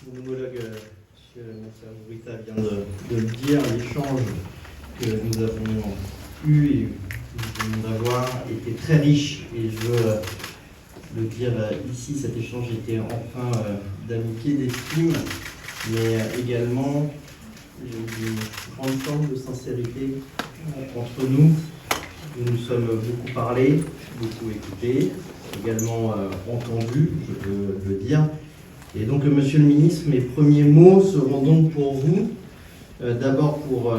Mon homologue, M. Nasser Bourita, vient de le dire, l'échange que nous avons eu et que nous venons d'avoir était très riche. Et je veux le dire ici, cet échange était empreint d'amitié, d'estime, mais également d'une grande forme de sincérité entre nous. Nous nous sommes beaucoup parlé, beaucoup écouté, également entendu, je peux le dire. Et donc, Monsieur le Ministre, mes premiers mots seront donc pour vous. D'abord pour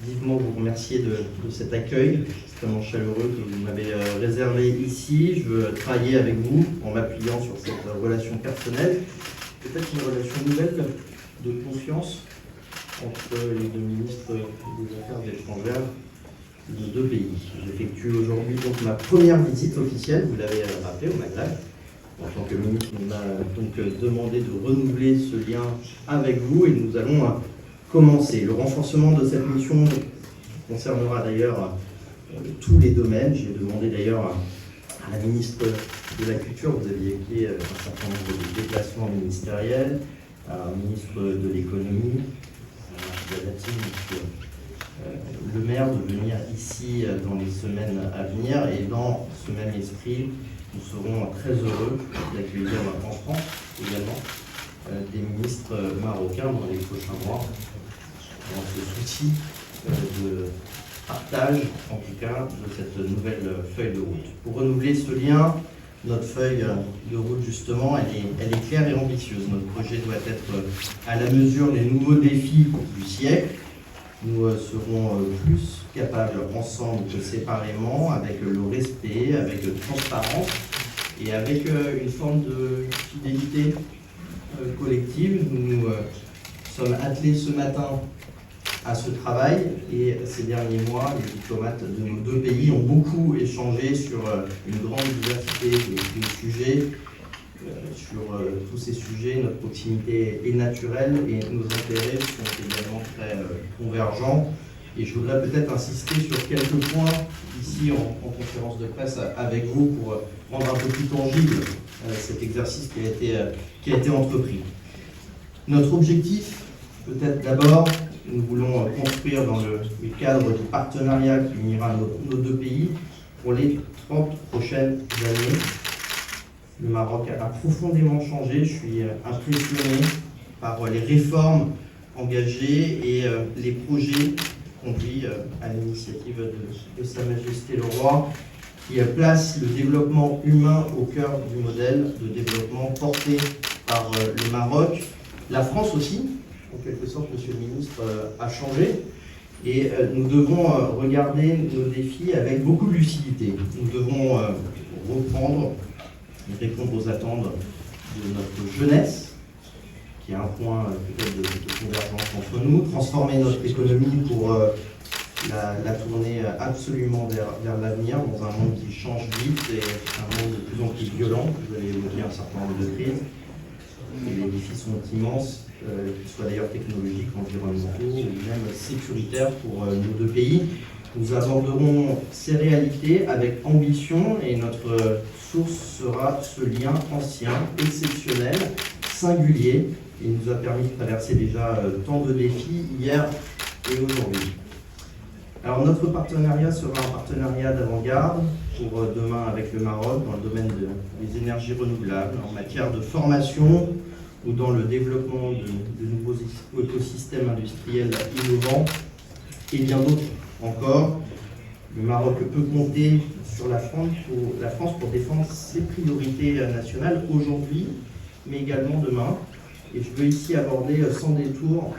vivement vous remercier de cet accueil extrêmement chaleureux que vous m'avez réservé ici. Je veux travailler avec vous en m'appuyant sur cette relation personnelle, peut-être une relation nouvelle de confiance entre les deux ministres des Affaires étrangères de deux pays. J'effectue aujourd'hui donc ma première visite officielle, vous l'avez rappelé, au Maghreb. En tant que ministre, on m'a donc demandé de renouveler ce lien avec vous et nous allons commencer. Le renforcement de cette mission concernera d'ailleurs tous les domaines. J'ai demandé d'ailleurs à la ministre de la Culture, vous aviez évoqué un certain nombre de déplacements ministériels, à un ministre de l'Économie, le maire de venir ici dans les semaines à venir, et dans ce même esprit, nous serons très heureux d'accueillir en France également des ministres marocains dans les prochains mois, dans ce souci de partage, en tout cas, de cette nouvelle feuille de route. Pour renouveler ce lien, notre feuille de route, justement, elle est claire et ambitieuse. Notre projet doit être à la mesure des nouveaux défis du siècle. Nous serons plus capables, ensemble que séparément, avec le respect, avec transparence et avec une forme de fidélité collective. Nous sommes attelés ce matin à ce travail et ces derniers mois, les diplomates de nos deux pays ont beaucoup échangé sur une grande diversité de sujets. Sur tous ces sujets, notre proximité est naturelle et nos intérêts sont également très convergents. Et je voudrais peut-être insister sur quelques points ici en conférence de presse avec vous pour rendre un peu plus tangible cet exercice qui a été entrepris. Notre objectif, peut-être d'abord, nous voulons construire dans le cadre du partenariat qui unira nos deux pays pour les 30 prochaines années. Le Maroc a profondément changé. Je suis impressionné par les réformes engagées et les projets conduits à l'initiative de Sa Majesté le Roi, qui place le développement humain au cœur du modèle de développement porté par le Maroc. La France aussi, en quelque sorte, Monsieur le Ministre, a changé. Et nous devons regarder nos défis avec beaucoup de lucidité. Nous devons reprendre et répondre aux attentes de notre jeunesse, qui est un point peut-être de convergence entre nous, transformer notre économie pour la tourner absolument vers l'avenir, dans un monde qui change vite et un monde de plus en plus violent. Vous avez évoqué un certain nombre de crises. Et les défis sont immenses, qu'ils soient d'ailleurs technologiques, environnementaux ou même sécuritaires pour nos deux pays. Nous aborderons ces réalités avec ambition et notre source sera ce lien ancien, exceptionnel, singulier. Il nous a permis de traverser déjà tant de défis hier et aujourd'hui. Alors notre partenariat sera un partenariat d'avant-garde pour demain avec le Maroc dans le domaine des énergies renouvelables, en matière de formation ou dans le développement de nouveaux écosystèmes industriels innovants et bien d'autres encore. Le Maroc peut compter sur la France pour défendre ses priorités nationales aujourd'hui, mais également demain. Et je veux ici aborder sans détour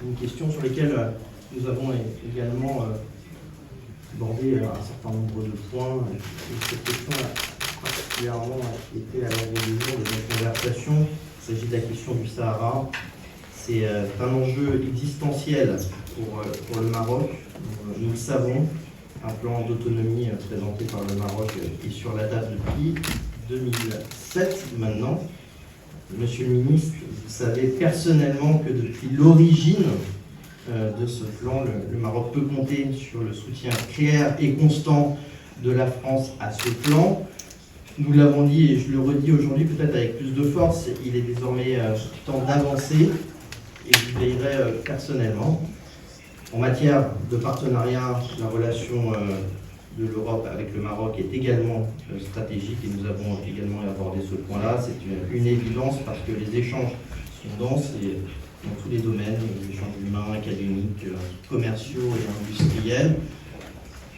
une question sur laquelle nous avons également abordé un certain nombre de points. Et cette question a particulièrement été à l'ordre du jour de notre conversation. Il s'agit de la question du Sahara. C'est un enjeu existentiel pour le Maroc. Nous le savons. Un plan d'autonomie présenté par le Maroc est sur la date depuis 2007 maintenant. Monsieur le ministre, vous savez personnellement que depuis l'origine de ce plan, le Maroc peut compter sur le soutien clair et constant de la France à ce plan. Nous l'avons dit et je le redis aujourd'hui peut-être avec plus de force, il est désormais temps d'avancer et j'y veillerai personnellement. En matière de partenariat, la relation de l'Europe avec le Maroc est également stratégique et nous avons également abordé ce point-là. C'est une évidence parce que les échanges sont denses et dans tous les domaines, les échanges humains, académiques, commerciaux et industriels.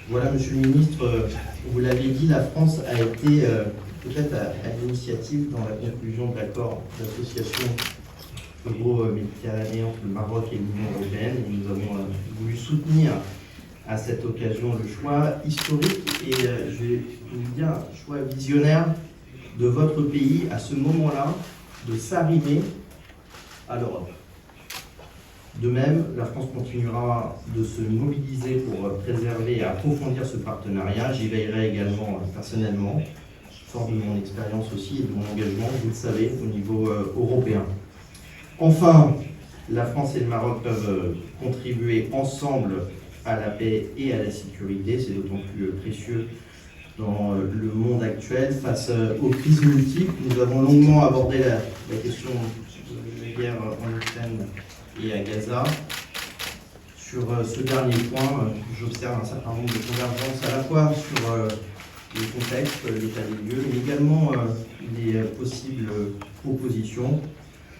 Voilà, Monsieur le Ministre, vous l'avez dit, la France a été peut-être à l'initiative dans la conclusion de l'accord d'association euro-méditerranéen entre le Maroc et l'Union européenne. Et nous avons voulu soutenir à cette occasion le choix historique et je vais vous dire un choix visionnaire de votre pays à ce moment-là de s'arrimer à l'Europe. De même, la France continuera de se mobiliser pour préserver et approfondir ce partenariat. J'y veillerai également personnellement, fort de mon expérience aussi et de mon engagement, vous le savez, au niveau européen. Enfin, la France et le Maroc peuvent contribuer ensemble à la paix et à la sécurité. C'est d'autant plus précieux dans le monde actuel. Face aux crises multiples, nous avons longuement abordé la question de la guerre en Ukraine et à Gaza. Sur ce dernier point, j'observe un certain nombre de convergences à la fois sur le contexte, l'état des lieux, mais également les possibles propositions.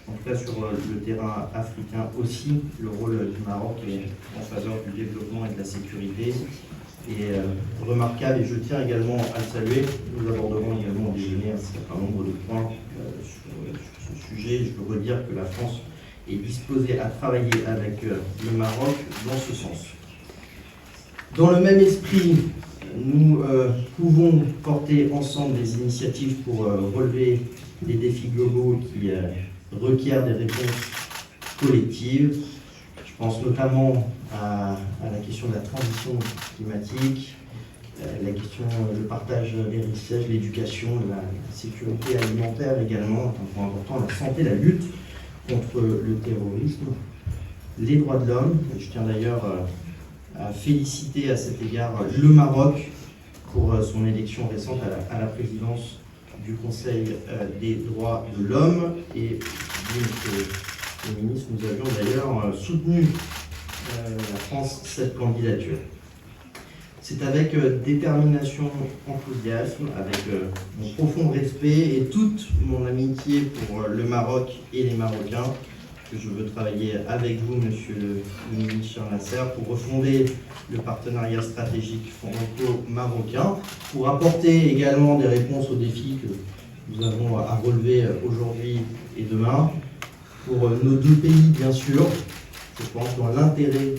En tout cas, sur le terrain africain aussi, le rôle du Maroc est en faveur du développement et de la sécurité est remarquable et je tiens également à le saluer. Nous aborderons également au déjeuner un certain nombre de points sur ce sujet. Je peux redire que la France est disposée à travailler avec le Maroc dans ce sens. Dans le même esprit, nous pouvons porter ensemble des initiatives pour relever les défis globaux qui requièrent des réponses collectives. Je pense notamment à la question de la transition climatique, la question du partage des richesses, l'éducation, la sécurité alimentaire également, un point important, la santé, la lutte contre le terrorisme, les droits de l'homme. Je tiens d'ailleurs à féliciter à cet égard le Maroc pour son élection récente à la présidence du Conseil des droits de l'homme. Et monsieur le ministre, nous avions d'ailleurs soutenu la France cette candidature. C'est avec détermination, enthousiasme, avec mon profond respect et toute mon amitié pour le Maroc et les Marocains que je veux travailler avec vous, monsieur le ministre Charles Nasser, pour refonder le partenariat stratégique franco-marocain, pour apporter également des réponses aux défis que nous avons à relever aujourd'hui et demain, pour nos deux pays, bien sûr, je pense dans l'intérêt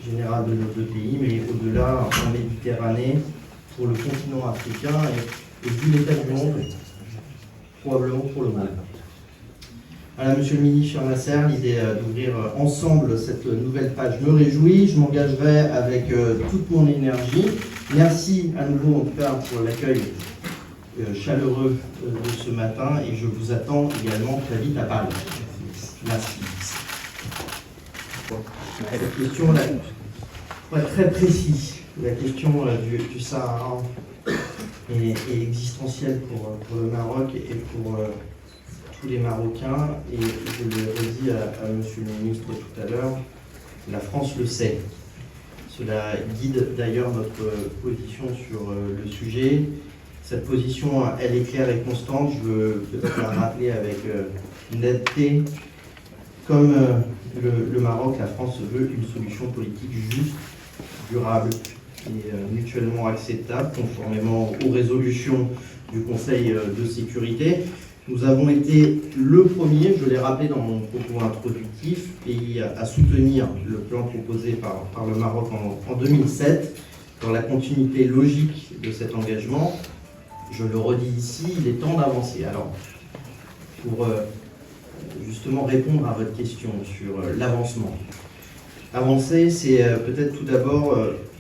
général de nos deux pays, mais au-delà, en Méditerranée, pour le continent africain et vu l'état du monde, probablement pour le monde. Voilà, monsieur le ministre Charles Nasser, l'idée d'ouvrir ensemble cette nouvelle page me réjouit. Je m'engagerai avec toute mon énergie. Merci à nouveau, en tout cas, pour l'accueil chaleureux de ce matin et je vous attends également très vite à Paris. Merci. Cette question, là, pour être très précis, la question du Sahara est existentielle pour le Maroc et pour tous les Marocains. Et je l'ai redit à monsieur le ministre tout à l'heure, la France le sait. Cela guide d'ailleurs notre position sur le sujet. Cette position, elle est claire et constante. Je veux peut-être la rappeler avec netteté. Comme le Maroc, la France veut une solution politique juste, durable et mutuellement acceptable, conformément aux résolutions du Conseil de sécurité. Nous avons été le premier, je l'ai rappelé dans mon propos introductif, pays à soutenir le plan proposé par le Maroc en 2007. Dans la continuité logique de cet engagement, je le redis ici, il est temps d'avancer. Alors, pour justement répondre à votre question sur l'avancement. Avancer, c'est peut-être tout d'abord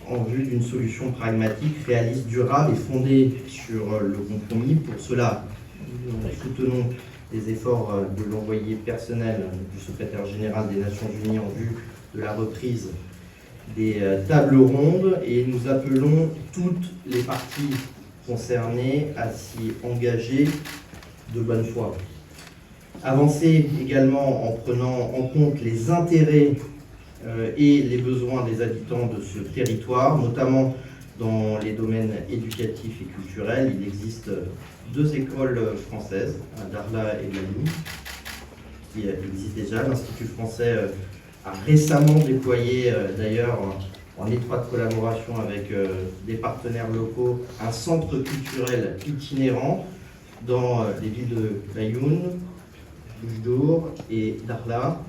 en vue d'une solution pragmatique, réaliste, durable et fondée sur le compromis. Pour cela, nous soutenons les efforts de l'envoyé personnel du secrétaire général des Nations Unies en vue de la reprise des tables rondes et nous appelons toutes les parties concernés à s'y engager de bonne foi. Avancer également en prenant en compte les intérêts et les besoins des habitants de ce territoire, notamment dans les domaines éducatifs et culturels. Il existe 2 écoles françaises, à Dakhla et Mali, qui existent déjà. L'Institut français a récemment déployé, d'ailleurs, en étroite collaboration avec des partenaires locaux, un centre culturel itinérant dans les villes de Bayoun, Boujdour et Dakhla,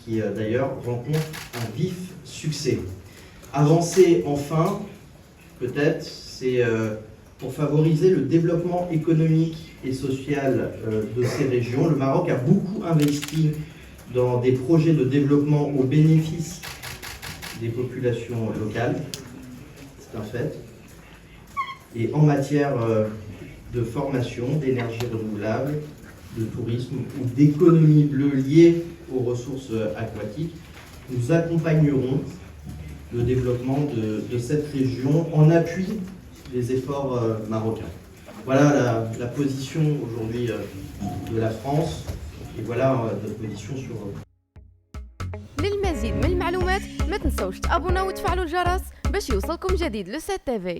qui d'ailleurs rencontre un vif succès. Avancer enfin, peut-être, c'est pour favoriser le développement économique et social de ces régions. Le Maroc a beaucoup investi dans des projets de développement au bénéfice des populations locales, c'est un fait. Et en matière de formation, d'énergie renouvelable, de tourisme ou d'économie bleue liée aux ressources aquatiques, nous accompagnerons le développement de cette région en appui des efforts marocains. Voilà la position aujourd'hui de la France et voilà notre position sur... للمزيد من المعلومات ما تنسوش تابوناو وتفعلوا الجرس باش يوصلكم جديد لو سي تي في.